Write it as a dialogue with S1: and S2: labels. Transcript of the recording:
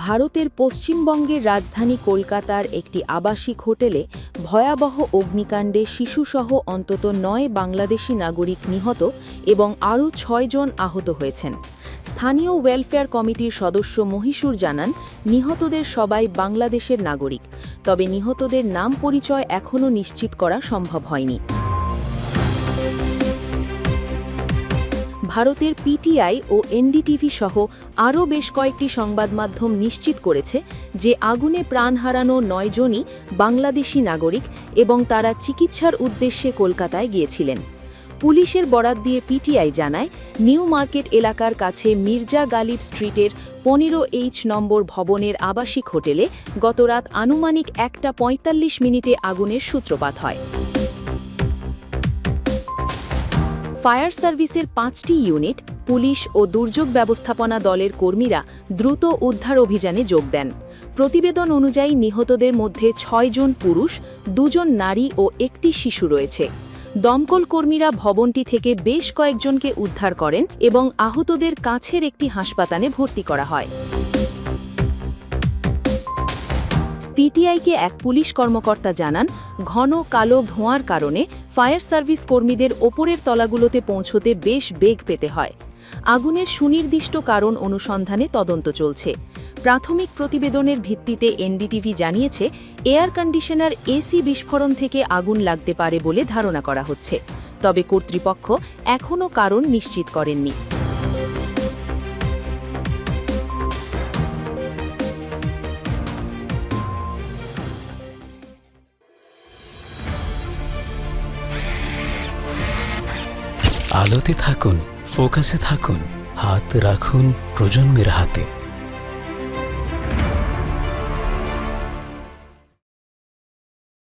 S1: ভারতের পশ্চিমবঙ্গের রাজধানী কলকাতার একটি আবাসিক হোটেলে ভয়াবহ অগ্নিকাণ্ডে শিশুসহ অন্তত ৯ বাংলাদেশি নাগরিক নিহত এবং আরও ৬ জন আহত হয়েছেন। স্থানীয় ওয়েলফেয়ার কমিটির সদস্য মহীশুর জানান, নিহতদের সবাই বাংলাদেশের নাগরিক, তবে নিহতদের নাম পরিচয় এখনও নিশ্চিত করা সম্ভব হয়নি। ভারতের পিটিআই ও এনডিটিভি সহ আরও বেশ কয়েকটি সংবাদ মাধ্যম নিশ্চিত করেছে যে আগুনে প্রাণ হারানো ৯ জনই বাংলাদেশি নাগরিক এবং তারা চিকিৎসার উদ্দেশ্যে কলকাতায় গিয়েছিলেন। পুলিশের বরাত দিয়ে পিটিআই জানায়, নিউ মার্কেট এলাকার কাছে মির্জা গালিব স্ট্রিটের 15H নম্বর ভবনের আবাসিক হোটেলে গতরাত আনুমানিক 1:45 আগুনের সূত্রপাত হয়। ফায়ার সার্ভিসের 5টি ইউনিট, পুলিশ ও দুর্যোগ ব্যবস্থাপনা দলের কর্মীরা দ্রুত উদ্ধার অভিযানে যোগ দেন। প্রতিবেদন অনুযায়ী নিহতদের মধ্যে 6 জন পুরুষ, 2 জন নারী ও একটি শিশু রয়েছে। দমকল কর্মীরা ভবনটি থেকে বেশ কয়েকজনকে উদ্ধার করেন এবং আহতদের কাছের একটি হাসপাতালে ভর্তি করা হয়। পিটিআইকে এক পুলিশ কর্মকর্তা জানান, ঘন কালো ধোঁয়ার কারণে ফায়ার সার্ভিস কর্মীদের ওপরের তলাগুলোতে পৌঁছতে বেশ বেগ পেতে হয়। আগুনের সুনির্দিষ্ট কারণ অনুসন্ধানে তদন্ত চলছে। প্রাথমিক প্রতিবেদনের ভিত্তিতে এনডিটিভি জানিয়েছে, এয়ার কন্ডিশনার এসি বিস্ফোরণ থেকে আগুন লাগতে পারে বলে ধারণা করা হচ্ছে, তবে কর্তৃপক্ষ এখনও কারণ নিশ্চিত করেননি।
S2: আলোতে থাকুন, ফোকাসে থাকুন, হাত রাখুন প্রজন্মের হাতে।